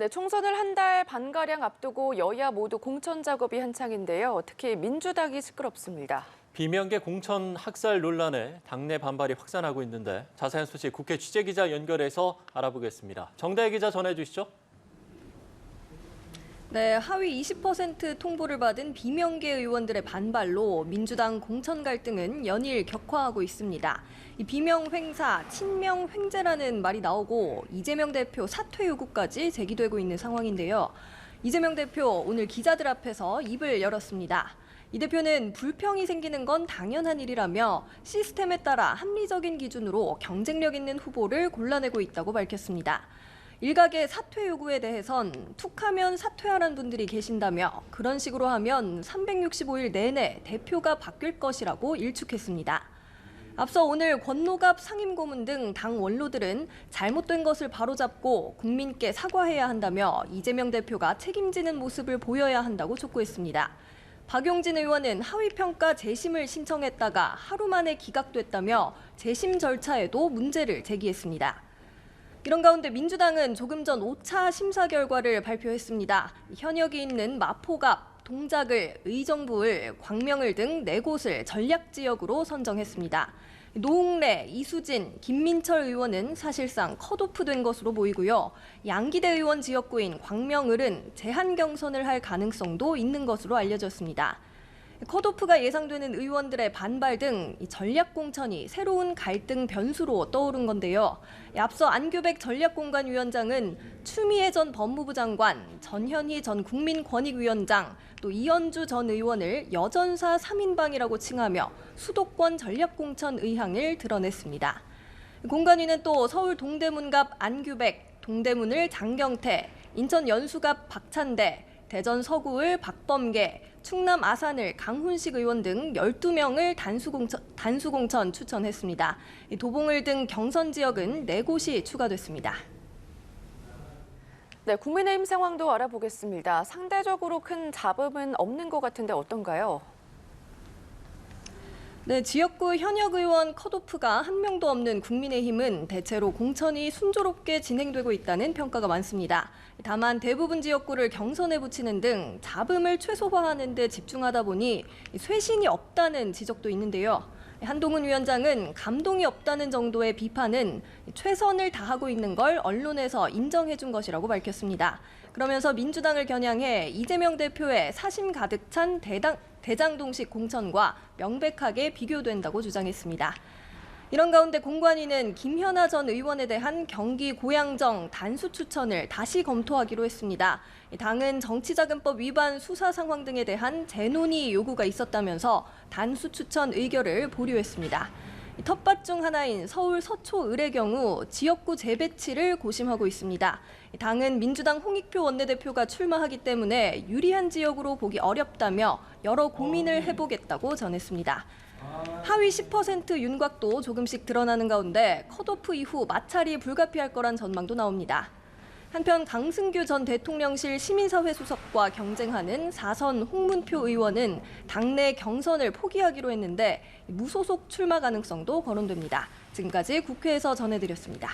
네, 총선을 한 달 반가량 앞두고 여야 모두 공천 작업이 한창인데요. 특히 민주당이 시끄럽습니다. 비명계 공천 학살 논란에 당내 반발이 확산하고 있는데 자세한 소식 국회 취재기자 연결해서 알아보겠습니다. 정다혜 기자 전해주시죠. 네, 하위 20% 통보를 받은 비명계 의원들의 반발로 민주당 공천 갈등은 연일 격화하고 있습니다. 이 비명 횡사, 친명 횡재라는 말이 나오고 이재명 대표 사퇴 요구까지 제기되고 있는 상황인데요. 이재명 대표 오늘 기자들 앞에서 입을 열었습니다. 이 대표는 불평이 생기는 건 당연한 일이라며 시스템에 따라 합리적인 기준으로 경쟁력 있는 후보를 골라내고 있다고 밝혔습니다. 일각의 사퇴 요구에 대해선 툭하면 사퇴하라는 분들이 계신다며 그런 식으로 하면 365일 내내 대표가 바뀔 것이라고 일축했습니다. 앞서 오늘 권노갑 상임고문 등 당 원로들은 잘못된 것을 바로잡고 국민께 사과해야 한다며 이재명 대표가 책임지는 모습을 보여야 한다고 촉구했습니다. 박용진 의원은 하위평가 재심을 신청했다가 하루 만에 기각됐다며 재심 절차에도 문제를 제기했습니다. 이런 가운데 민주당은 조금 전 5차 심사 결과를 발표했습니다. 현역이 있는 마포갑, 동작을, 의정부을, 광명을 등 4곳을 전략지역으로 선정했습니다. 노웅래, 이수진, 김민철 의원은 사실상 컷오프된 것으로 보이고요. 양기대 의원 지역구인 광명을은 제한 경선을 할 가능성도 있는 것으로 알려졌습니다. 컷오프가 예상되는 의원들의 반발 등 전략공천이 새로운 갈등 변수로 떠오른 건데요. 앞서 안규백 전략공관위원장은 추미애 전 법무부 장관, 전현희 전 국민권익위원장, 또 이현주 전 의원을 여전사 3인방이라고 칭하며 수도권 전략공천 의향을 드러냈습니다. 공관위는 또 서울 동대문갑 안규백, 동대문을 장경태, 인천 연수갑 박찬대, 대전 서구을 박범계, 충남 아산을 강훈식 의원 등 12명을 단수공천 추천했습니다. 도봉을 등 경선 지역은 4곳이 추가됐습니다. 네, 국민의힘 상황도 알아보겠습니다. 상대적으로 큰 잡음은 없는 것 같은데 어떤가요? 네, 지역구 현역 의원 컷오프가 한 명도 없는 국민의힘은 대체로 공천이 순조롭게 진행되고 있다는 평가가 많습니다. 다만 대부분 지역구를 경선에 붙이는 등 잡음을 최소화하는 데 집중하다 보니 쇄신이 없다는 지적도 있는데요. 한동훈 위원장은 감동이 없다는 정도의 비판은 최선을 다하고 있는 걸 언론에서 인정해 준 것이라고 밝혔습니다. 그러면서 민주당을 겨냥해 이재명 대표의 사심 가득 찬 대장동식 공천과 명백하게 비교된다고 주장했습니다. 이런 가운데 공관위는 김현아 전 의원에 대한 경기 고양정 단수 추천을 다시 검토하기로 했습니다. 당은 정치자금법 위반 수사 상황 등에 대한 재논의 요구가 있었다면서 단수 추천 의결을 보류했습니다. 텃밭 중 하나인 서울 서초을의 경우 지역구 재배치를 고심하고 있습니다. 당은 민주당 홍익표 원내대표가 출마하기 때문에 유리한 지역으로 보기 어렵다며 여러 고민을 해보겠다고 전했습니다. 하위 10% 윤곽도 조금씩 드러나는 가운데 컷오프 이후 마찰이 불가피할 거란 전망도 나옵니다. 한편 강승규 전 대통령실 시민사회 수석과 경쟁하는 4선 홍문표 의원은 당내 경선을 포기하기로 했는데 무소속 출마 가능성도 거론됩니다. 지금까지 국회에서 전해드렸습니다.